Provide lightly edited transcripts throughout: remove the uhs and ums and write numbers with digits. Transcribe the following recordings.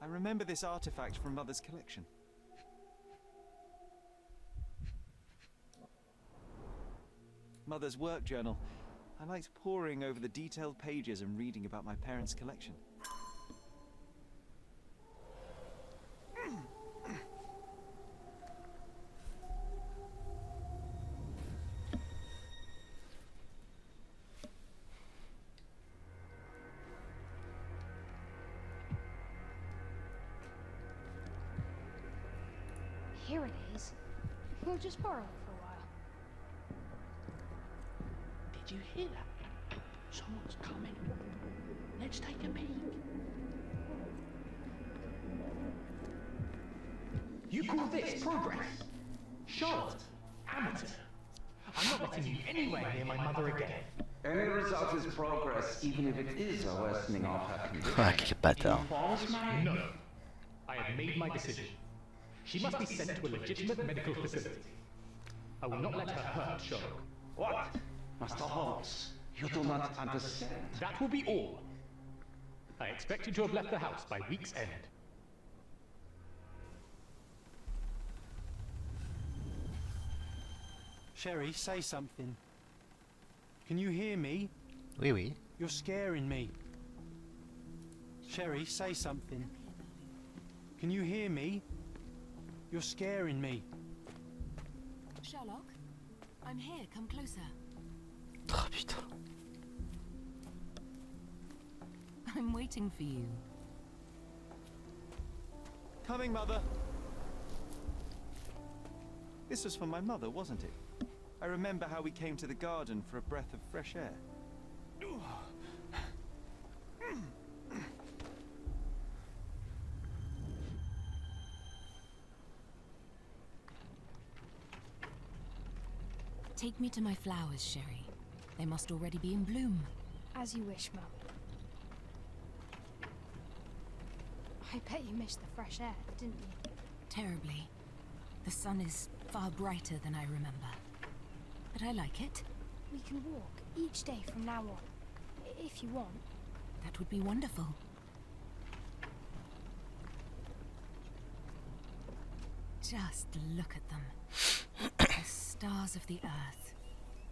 I remember this artifact from Mother's collection. Mother's work journal. I liked poring over the detailed pages and reading about my parents' collection. Here it is. We'll just borrow it for a while. Did you hear that? Someone's coming. Let's take a peek. You call this progress? Charlotte, amateur. I'm not letting you anywhere near my mother again. Any result is progress, even if it is a worsening of her condition. Ah, quel bâtard. No. I have made my decision. She must be sent to a legitimate medical facility. I will not let her hurt Sherlock. What? Master Holmes, you do not understand. That will be all. I expect you to have left the house by week's end. Sherry, say something. Can you hear me? Oui, oui. You're scaring me. Sherry, say something. Can you hear me? You're scaring me. Sherlock, I'm here. Come closer. Oh putain. I'm waiting for you. Coming, Mother. This was for my mother, wasn't it? I remember how we came to the garden for a breath of fresh air. Take me to my flowers, Sherry. They must already be in bloom. As you wish, Mum. I bet you missed the fresh air, didn't you? Terribly. The sun is far brighter than I remember. But I like it. We can walk each day from now on, if you want. That would be wonderful. Just look at them. The stars of the earth.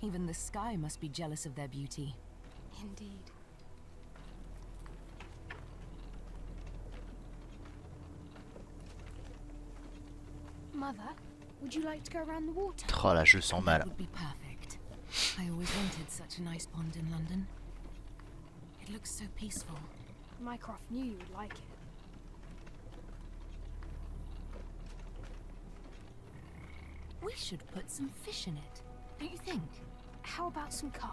Even the sky must be jealous of their beauty. Indeed. Mother, would you like to go around the water? Oh là, je le sens mal. That would be perfect. I always wanted such a nice pond in London. It looks so peaceful. Mycroft knew you would like it. We should put some fish in it, don't you think? How about some carp?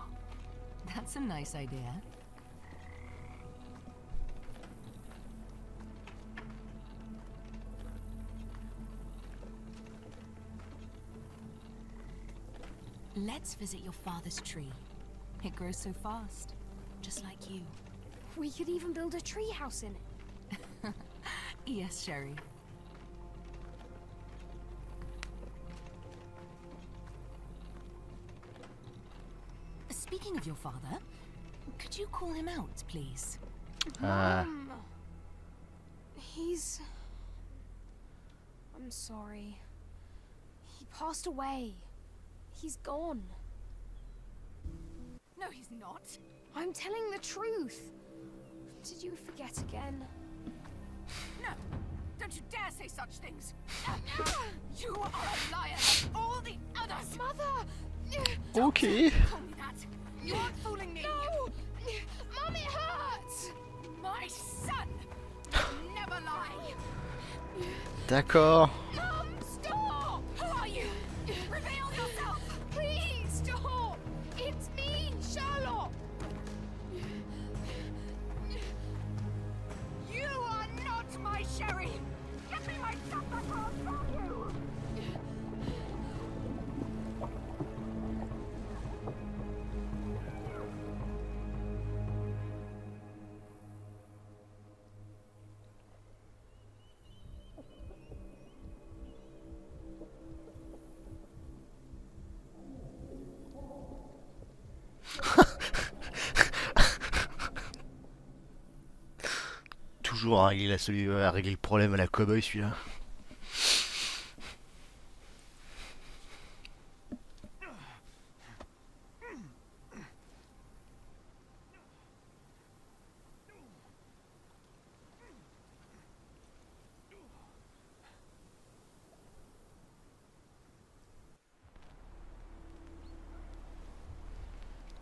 That's a nice idea. Let's visit your father's tree. It grows so fast, just like you. We could even build a tree house in it. Yes, Sherry. Speaking of your father, could you call him out, please? Mom! He's... I'm sorry. He passed away. He's gone. No, he's not. I'm telling the truth. Did you forget again? No, don't you dare say such things. You are a liar like all the others. Mother! Okay. Call me that. You aren't fooling me. No! Mom, it hurts! My son never lie. D'accord. Mom, stop! Who are you? Reveal yourself. Please, stop! It's me, Sherlock! You are not my Sherry. Get me my stuff back or I'll kill you. toujours à régler le problème à la cow-boy celui-là.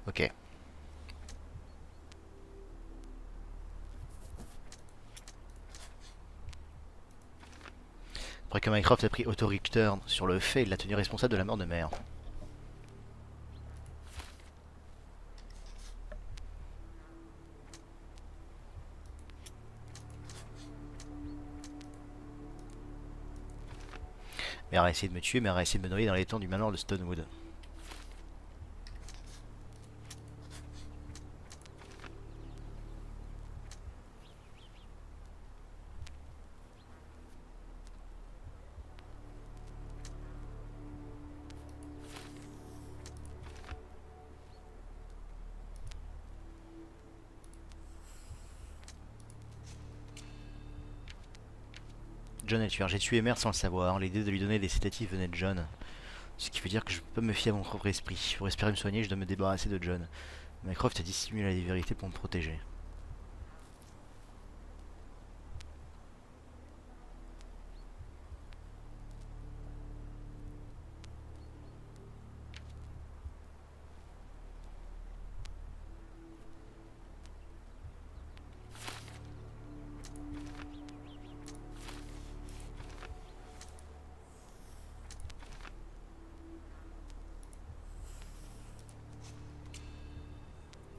Ok. Après que Mycroft a pris autoricteur sur le fait, il l'a tenu responsable de la mort de Mère. Mère a essayé de me tuer, Mère a essayé de me noyer dans les temps du manoir de Stonewood. John est le tueur. J'ai tué Mère sans le savoir. L'idée de lui donner des sédatifs venait de John. Ce qui veut dire que je peux me fier à mon propre esprit. Pour espérer me soigner, je dois me débarrasser de John. Mycroft a dissimulé la vérité pour me protéger.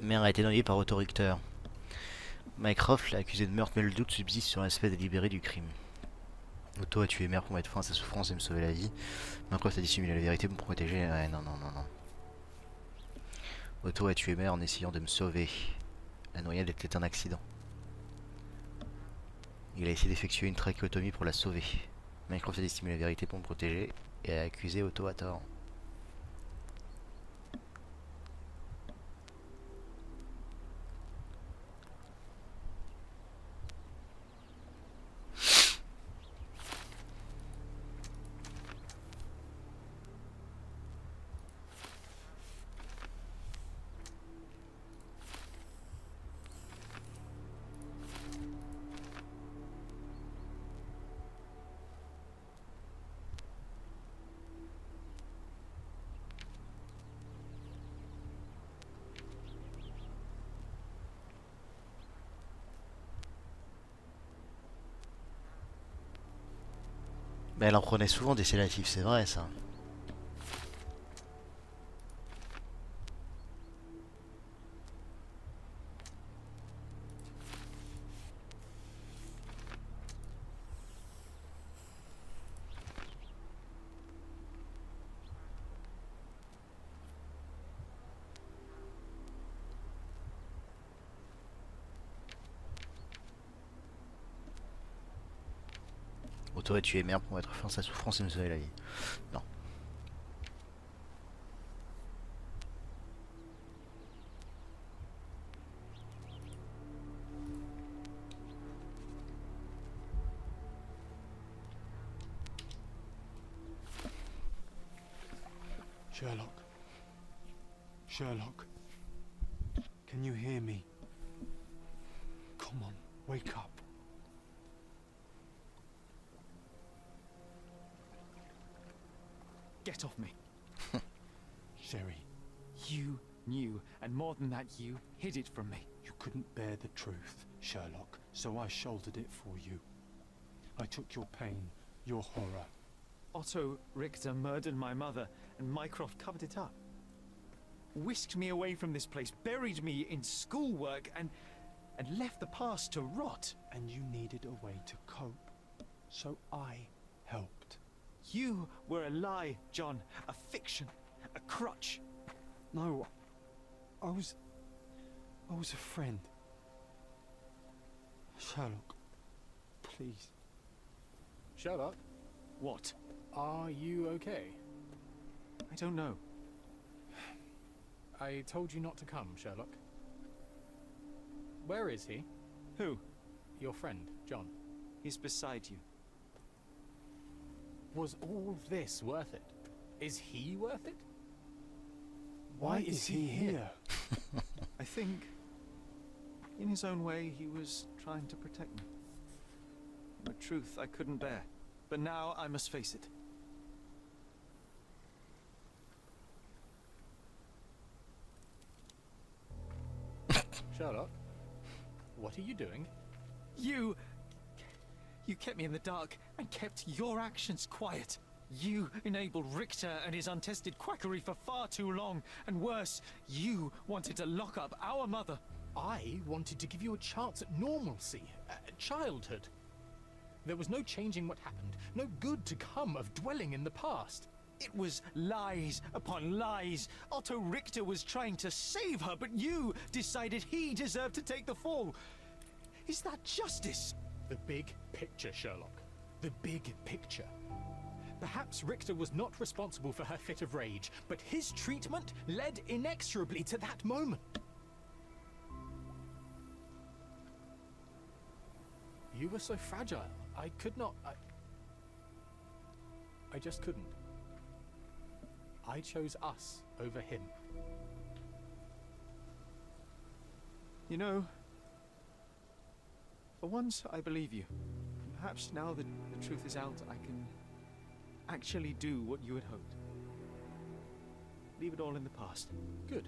Mère a été noyée par autoricteur. Mycroft l'a accusé de meurtre, mais le doute subsiste sur l'aspect délibéré du crime. Otto a tué Mère pour mettre fin à sa souffrance et me sauver la vie. Mycroft a dissimulé la vérité pour me protéger. Ouais, non. Otto a tué Mère en essayant de me sauver. La noyade était un accident. Il a essayé d'effectuer une trachéotomie pour la sauver. Mycroft a dissimulé la vérité pour me protéger et a accusé Otto à tort. Mais elle en prenait souvent des sédatifs, c'est vrai ça. Otto a tué Mère pour mettre fin à sa souffrance et me sauver la vie. Non. Sherlock. Can you hear me? Come on, wake up. Get off me. Sherry, You knew, and more than that, you hid it from me. you couldn't bear the truth, Sherlock, so I shouldered it for you. I took your pain, your horror. Otto Richter murdered my mother, and Mycroft covered it up. Whisked me away from this place, buried me in schoolwork, and left the past to rot. And you needed a way to cope, so I helped. You were a lie, John. A fiction. A crutch. No, I was a friend. Sherlock, please. Sherlock, What? are you okay? I don't know. I told you not to come, Sherlock. Where is he? Who? your friend, John? He's beside you. Was all this worth it? Is he worth it? Why is he here? I think, in his own way, he was trying to protect me. A truth I couldn't bear. But now I must face it. Sherlock, what are you doing? You kept me in the dark and kept your actions quiet. You enabled Richter and his untested quackery for far too long. And worse, you wanted to lock up our mother. I wanted to give you a chance at normalcy, childhood. There was no changing what happened, no good to come of dwelling in the past. It was lies upon lies. Otto Richter was trying to save her, but you decided he deserved to take the fall. Is that justice? The big picture, Sherlock. The big picture. Perhaps Richter was not responsible for her fit of rage, but his treatment led inexorably to that moment. You were so fragile. I could not... I just couldn't. I chose us over him. You know, for once I believe you. Perhaps now that the truth is out, I can actually do what you had hoped. Leave it all in the past. Good.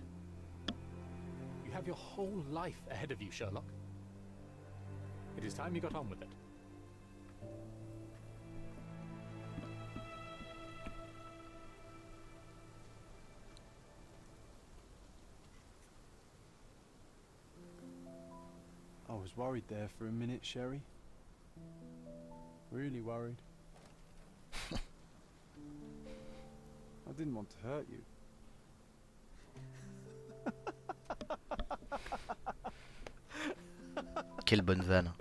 You have your whole life ahead of you, Sherlock. It is time you got on with it. I was worried there for a minute, Sherry. Really worried. I didn't want to hurt you. Quelle bonne vanne.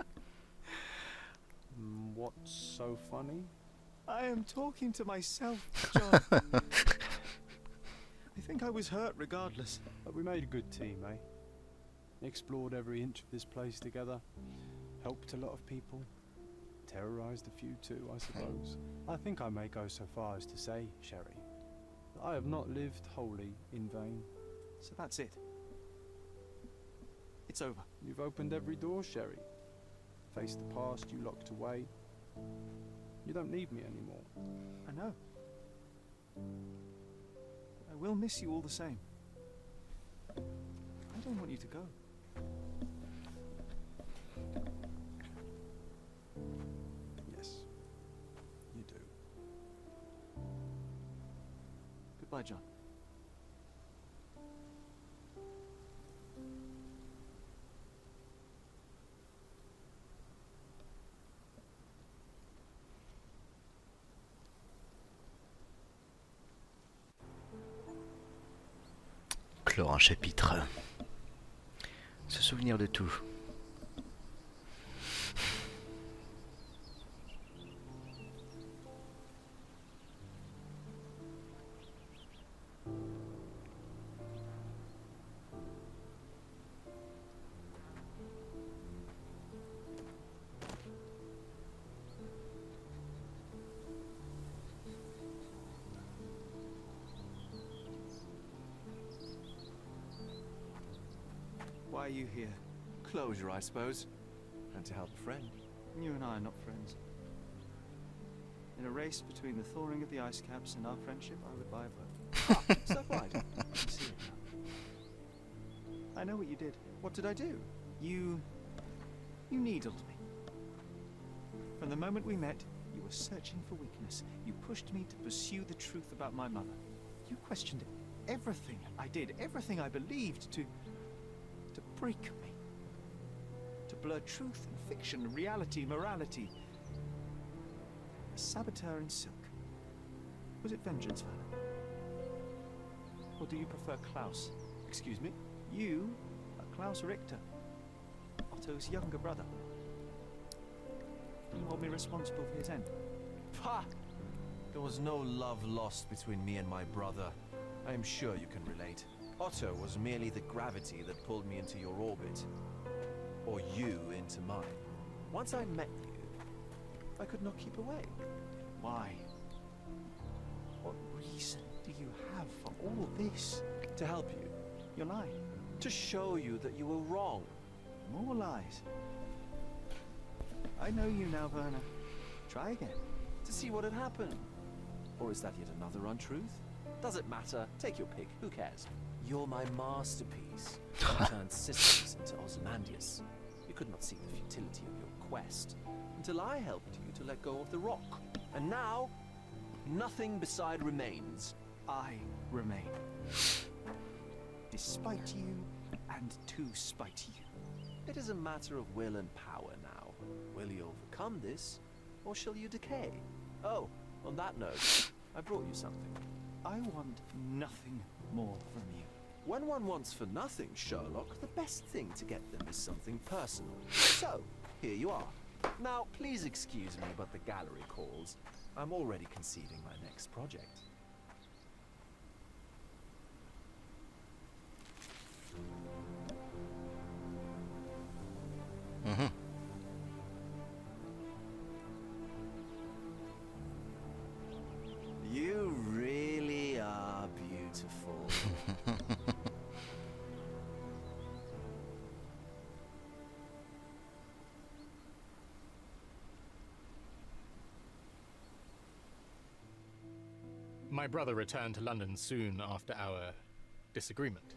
What's so funny? I am talking to myself, John. I think I was hurt regardless. But we made a good team, eh? Explored every inch of this place together. Helped a lot of people. Terrorized a few too, I suppose. I think I may go so far as to say, Sherry, that I have not lived wholly in vain. So that's it. It's over. You've opened every door, Sherry. Faced the past you locked away. You don't need me anymore. I know. I will miss you all the same. I don't want you to go. Yes, you do. Goodbye, John. Clore un chapitre. Se souvenir de tout. Why are you here? Closure, I suppose. And to help a friend. You and I are not friends. In a race between the thawing of the ice caps and our friendship, I would buy a boat. Is that right? I see it now. I know what you did. What did I do? You needled me. From the moment we met, you were searching for weakness. You pushed me to pursue the truth about my mother. You questioned everything I did, everything I believed, to break me. To blur truth and fiction, reality, morality. A saboteur in silk. Was it vengeance, Vanna? Or do you prefer Klaus? Excuse me? You are Klaus Richter, Otto's younger brother. You hold me responsible for his end. Pah! There was no love lost between me and my brother. I am sure you can relate. Otto was merely the gravity that pulled me into your orbit. Or you into mine. Once I met you, I could not keep away. Why? What reason do you have for all this? To help you, You're lying. to show you that you were wrong. More lies. I know you now, Werner. Try again. To see what had happened. Or is that yet another untruth? Does it matter? Take your pick. Who cares? You're my masterpiece. You turned systems into Ozymandias. You could not see the futility of your quest until I helped you to let go of the rock. And now, nothing beside remains. I remain. Despite you, and to spite you. It is a matter of will and power now. Will you overcome this, or shall you decay? Oh, on that note, I brought you something. I want nothing more from you. When one wants for nothing, Sherlock, the best thing to get them is something personal. So, here you are. Now, please excuse me, but the gallery calls. I'm already conceiving my next project. Mhm. You really are beautiful. My brother returned to London soon after our disagreement.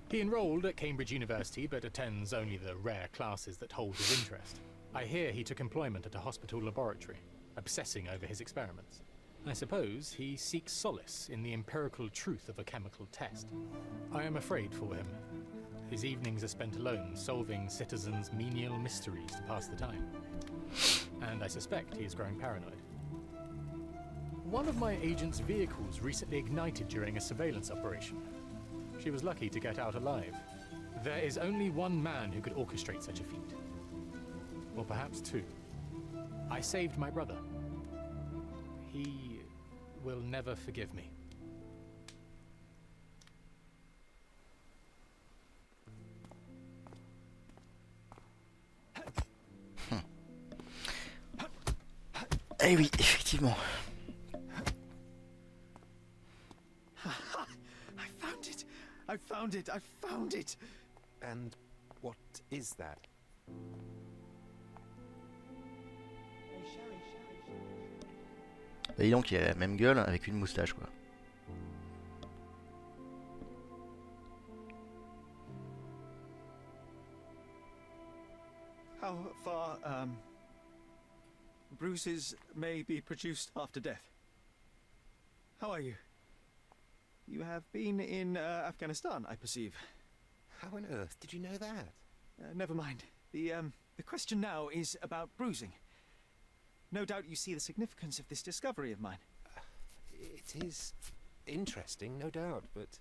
He enrolled at Cambridge University, but attends only the rare classes that hold his interest. I hear he took employment at a hospital laboratory, obsessing over his experiments. I suppose he seeks solace in the empirical truth of a chemical test. I am afraid for him. His evenings are spent alone, solving citizens' menial mysteries to pass the time. And I suspect he is growing paranoid. One of my agent's vehicles recently ignited during a surveillance operation. She was lucky to get out alive. There is only one man who could orchestrate such a feat. Or perhaps two. I saved my brother. He will never forgive me. Eh oui, effectivement. I found it! I found it! I found it! And what is that? Bah dis donc, il a la même gueule avec une moustache quoi. How far, bruises may be produced after death. How are you? You have been in Afghanistan, I perceive. How on earth did you know that? Never mind. The question now is about bruising. No doubt you see the significance of this discovery of mine. It is interesting, no doubt, but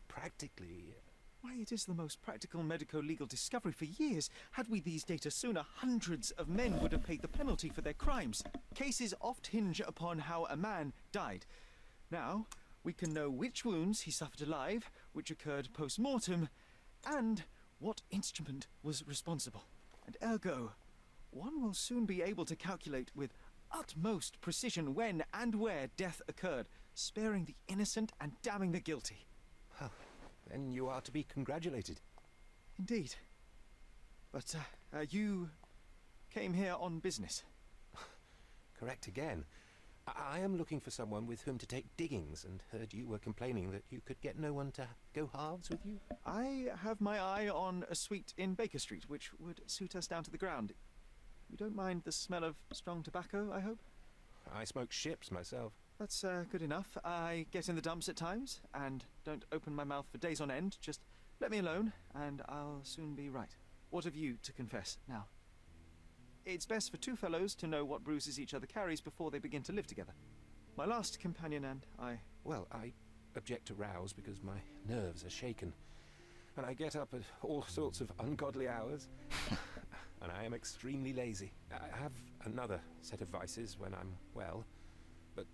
practically... Why, it is the most practical medico-legal discovery for years. Had we these data sooner, hundreds of men would have paid the penalty for their crimes. Cases oft hinge upon how a man died. Now, we can know which wounds he suffered alive, which occurred post-mortem, and what instrument was responsible. And ergo, one will soon be able to calculate with utmost precision when and where death occurred, sparing the innocent and damning the guilty. Well, then you are to be congratulated. Indeed. But, you came here on business. Correct again. I am looking for someone with whom to take diggings, and heard you were complaining that you could get no one to go halves with you. I have my eye on a suite in Baker Street, which would suit us down to the ground. You don't mind the smell of strong tobacco, I hope? I smoke ships myself. That's good enough. I get in the dumps at times, and don't open my mouth for days on end. Just let me alone, and I'll soon be right. What have you to confess now? It's best for two fellows to know what bruises each other carries before they begin to live together. My last companion and I... Well, I object to rows because my nerves are shaken, and I get up at all sorts of ungodly hours, and I am extremely lazy. I have another set of vices when I'm well, but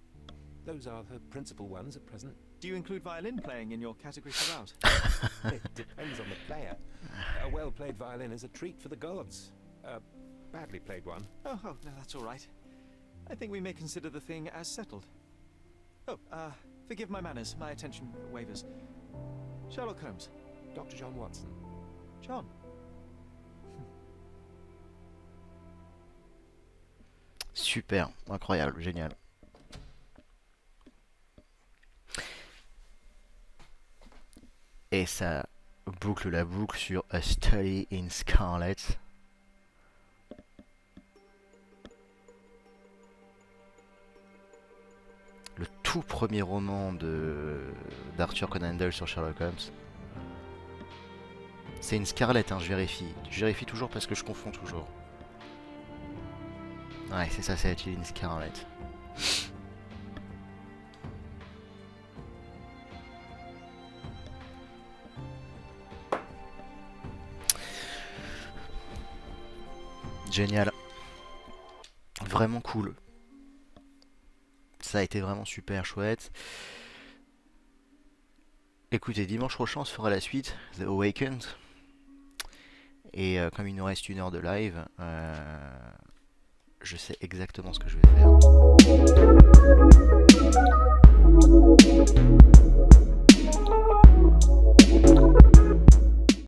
those are the principal ones at present. Do you include violin playing in your category for rouse? It depends on the player. A well-played violin is a treat for the gods. badly played one. Oh, no, that's all right. I think we may consider the thing as settled. Oh, forgive my manners, my attention wavers. Sherlock Holmes. Dr. John Watson. John. Super, incroyable, génial. Et ça boucle la boucle sur A Study in Scarlet. Le tout premier roman d'Arthur Conan Doyle sur Sherlock Holmes. C'est une Scarlet, hein, je vérifie. Je vérifie toujours parce que je confonds toujours. Ouais, c'est ça, c'est une Scarlet. Génial. Vraiment cool. Ça a été vraiment super chouette. Écoutez, dimanche prochain on se fera la suite, The Awakened. Et comme il nous reste 1 heure de live, je sais exactement ce que je vais faire.